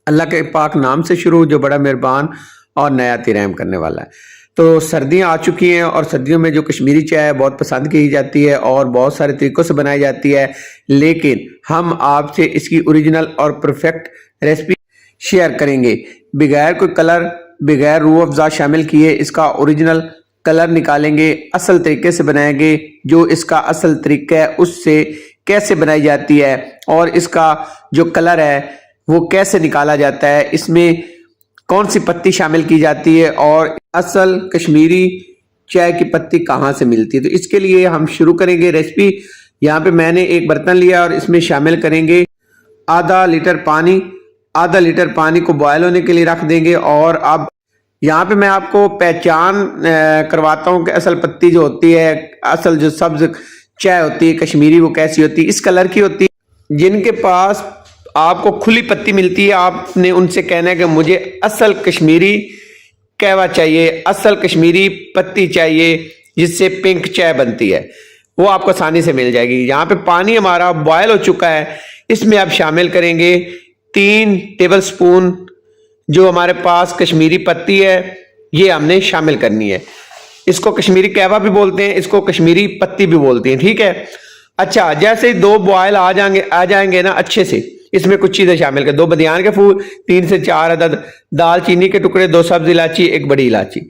अल्लाह के पाक नाम से शुरू, जो बड़ा मेहरबान और नयाती रहम करने वाला है। तो सर्दियां आ चुकी हैं और सर्दियों में जो कश्मीरी चाय बहुत पसंद की जाती है और बहुत सारे तरीक़ों से बनाई जाती है, लेकिन हम आपसे इसकी ओरिजिनल और परफेक्ट रेसिपी शेयर करेंगे। बगैर कोई कलर, बगैर रूह अफ़ज़ा शामिल किए इसका ओरिजिनल कलर निकालेंगे, असल तरीके से बनाएंगे। जो इसका असल तरीका है उससे कैसे बनाई जाती है और इसका जो कलर है वो कैसे निकाला जाता है, इसमें कौन सी पत्ती शामिल की जाती है और असल कश्मीरी चाय की पत्ती कहाँ से मिलती है। तो इसके लिए हम शुरू करेंगे रेसिपी। यहाँ पे मैंने एक बर्तन लिया और इसमें शामिल करेंगे आधा लीटर पानी। आधा लीटर पानी को बॉयल होने के लिए रख देंगे। और अब यहाँ पे मैं आपको पहचान करवाता हूँ कि असल पत्ती जो होती है, असल जो सब्ज चाय होती है कश्मीरी, वो कैसी होती है, इस कलर की होती है। जिनके पास आपको खुली पत्ती मिलती है, आपने उनसे कहना है कि मुझे असल कश्मीरी कहवा चाहिए, असल कश्मीरी पत्ती चाहिए जिससे पिंक चाय बनती है, वो आपको आसानी से मिल जाएगी। यहाँ पे पानी हमारा बॉयल हो चुका है, इसमें आप शामिल करेंगे 3 टेबल स्पून जो हमारे पास कश्मीरी पत्ती है, ये हमने शामिल करनी है। इसको कश्मीरी कहवा भी बोलते हैं, इसको कश्मीरी पत्ती भी बोलते हैं, ठीक है। अच्छा, जैसे ही 2 बॉयल आ जाएंगे ना अच्छे से, इसमें कुछ चीजें शामिल कर, 2 बदियान के फूल, 3 से 4 अदद दालचीनी के टुकड़े, 2 सब्ज इलायची, 1 बड़ी इलायची।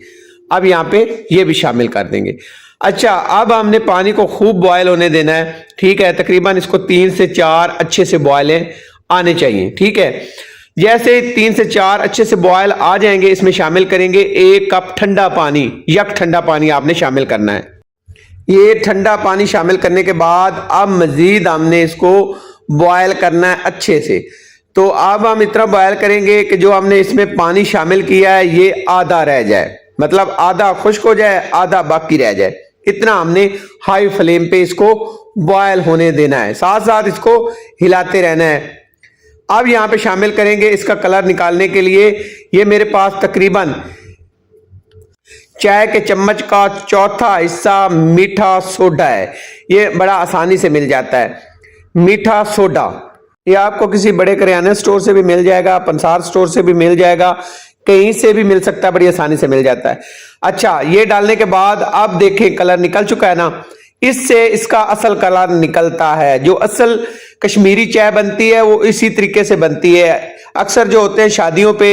अब यहाँ पे ये भी शामिल कर देंगे। अच्छा, अब हमने पानी को खूब बॉयल होने देना है, ठीक है। तकरीबन इसको 3 से 4 अच्छे से बॉयल आने चाहिए, ठीक है। जैसे 3 से 4 अच्छे से बॉयल आ जाएंगे, इसमें शामिल करेंगे 1 कप ठंडा पानी। यक ठंडा पानी आपने शामिल करना है। ये ठंडा पानी शामिल करने के बाद अब मजीद हमने इसको बॉयल करना है अच्छे से। तो अब हम इतना बॉयल करेंगे कि जो हमने इसमें पानी शामिल किया है ये आधा रह जाए, मतलब आधा खुश्क हो जाए, आधा बाकी रह जाए। इतना हमने हाई फ्लेम पे इसको बॉयल होने देना है, साथ साथ इसको हिलाते रहना है। अब यहाँ पे शामिल करेंगे इसका कलर निकालने के लिए, ये मेरे पास तकरीबन चाय के चम्मच का चौथा हिस्सा मीठा सोडा है। ये बड़ा आसानी से मिल जाता है मीठा सोडा। ये आपको किसी बड़े किराना स्टोर से भी मिल जाएगा, पंसार स्टोर से भी मिल जाएगा, कहीं से भी मिल सकता है, बड़ी आसानी से मिल जाता है। अच्छा, ये डालने के बाद अब देखें कलर निकल चुका है ना, इससे इसका असल कलर निकलता है। जो असल कश्मीरी चाय बनती है वो इसी तरीके से बनती है। अक्सर जो होते हैं शादियों पे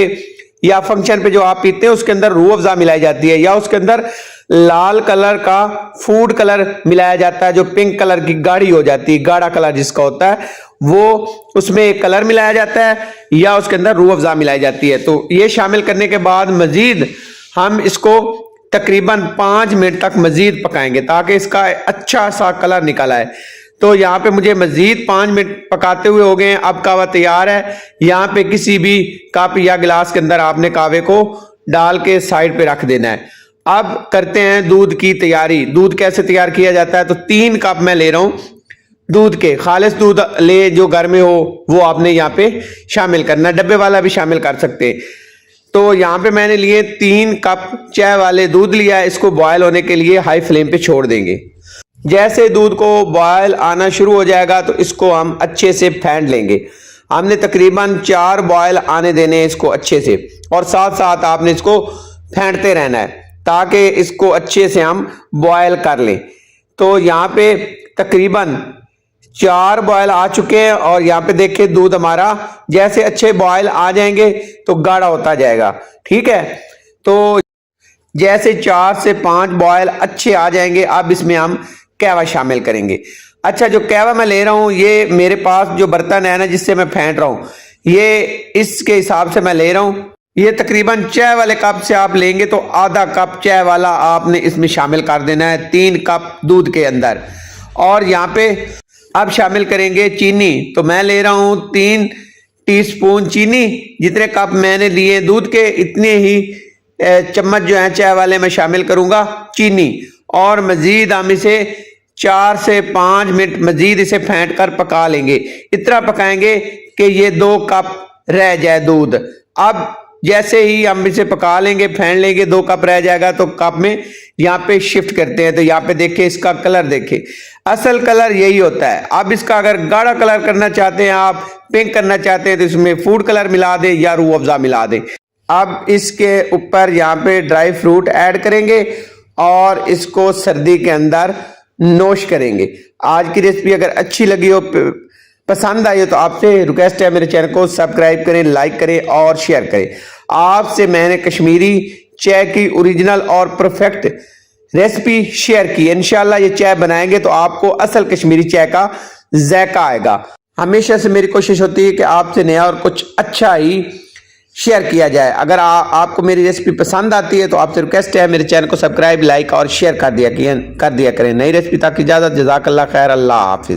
या फंक्शन पे जो आप पीते हैं उसके अंदर रूह अफ़ज़ा मिलाई जाती है, या उसके अंदर लाल कलर का फूड कलर मिलाया जाता है, जो पिंक कलर की गाढ़ी हो जाती है, गाढ़ा कलर जिसका होता है वो, उसमें एक कलर मिलाया जाता है या उसके अंदर रूह अफ़ज़ा मिलाई जाती है। तो ये शामिल करने के बाद मजीद हम इसको तकरीबन 5 मिनट तक मजीद पकाएंगे ताकि इसका अच्छा सा कलर निकल आए। तो यहाँ पे मुझे मजीद 5 मिनट पकाते हुए हो गए हैं। अब कहवा तैयार है। यहाँ पे किसी भी कप या गिलास के अंदर आपने कहवे को डाल के साइड पे रख देना है। अब करते हैं दूध की तैयारी। दूध कैसे तैयार किया जाता है, तो 3 कप मैं ले रहा हूँ दूध के। खालिस दूध ले जो घर में हो वो आपने यहाँ पे शामिल करना, डब्बे वाला भी शामिल कर सकते हैं। तो यहाँ पे मैंने लिए 3 कप चाय वाले दूध लिया है, इसको बॉयल होने के लिए हाई फ्लेम पे छोड़ देंगे। जैसे दूध को बॉयल आना शुरू हो जाएगा तो इसको हम अच्छे से फेंट लेंगे। हमने तकरीबन 4 बॉयल आने देने हैं इसको अच्छे से, और साथ साथ आपने इसको फेंटते रहना है ताकि इसको अच्छे से हम बॉयल कर लें। तो यहाँ पे तकरीबन 4 बॉयल आ चुके हैं और यहाँ पे देखिए दूध हमारा जैसे अच्छे बॉयल आ जाएंगे तो गाढ़ा होता जाएगा, ठीक है। तो जैसे 4 से 5 बॉयल अच्छे आ जाएंगे, अब इसमें हम कहवा शामिल करेंगे। अच्छा, जो कहवा मैं ले रहा हूँ, ये मेरे पास जो बर्तन है ना जिससे मैं फेंट रहा हूँ, ये इसके हिसाब से मैं ले रहा हूँ। ये तकरीबन चाय वाले कप से आप लेंगे तो आधा कप चाय वाला आपने इसमें शामिल कर देना है 3 कप दूध के अंदर। और यहाँ पे अब शामिल करेंगे चीनी। तो मैं ले रहा हूँ 3 टीस्पून चीनी। जितने कप मैंने लिए दूध के, इतने ही चम्मच जो है चाय वाले में शामिल करूंगा चीनी। और मजीद हम इसे 4 से 5 मिनट मजीद इसे फेंट कर पका लेंगे। इतना पकाएंगे कि ये 2 कप रह जाए दूध। अब जैसे ही हम इसे पका लेंगे, फेंट लेंगे, 2 कप रह जाएगा तो कप में यहाँ पे शिफ्ट करते हैं। तो यहाँ पे देखिए इसका कलर देखिए, असल कलर यही होता है। अब इसका अगर गाढ़ा कलर करना चाहते हैं, आप पिंक करना चाहते हैं, तो इसमें फूड कलर मिला दें या रूह अफ़ज़ा मिला दें। अब इसके ऊपर यहाँ पे ड्राई फ्रूट ऐड करेंगे और इसको सर्दी के अंदर नोश करेंगे। आज की रेसिपी अगर अच्छी लगी हो, पसंद आई हो, तो आपसे रिक्वेस्ट है मेरे चैनल को सब्सक्राइब करें, लाइक करें और शेयर करें। आपसे मैंने कश्मीरी चाय की ओरिजिनल और परफेक्ट रेसिपी शेयर की। इंशाल्लाह ये चाय बनाएंगे तो आपको असल कश्मीरी चाय का जायका आएगा। हमेशा से मेरी कोशिश होती है कि आपसे नया और कुछ अच्छा ही शेयर किया जाए। अगर आपको मेरी रेसिपी पसंद आती है तो आपसे रिक्वेस्ट है मेरे चैनल को सब्सक्राइब, लाइक और शेयर कर दिया करें नई रेसिपी तक। इजाजत, जज़ाकल्लाह खैर, अल्लाह हाफिज।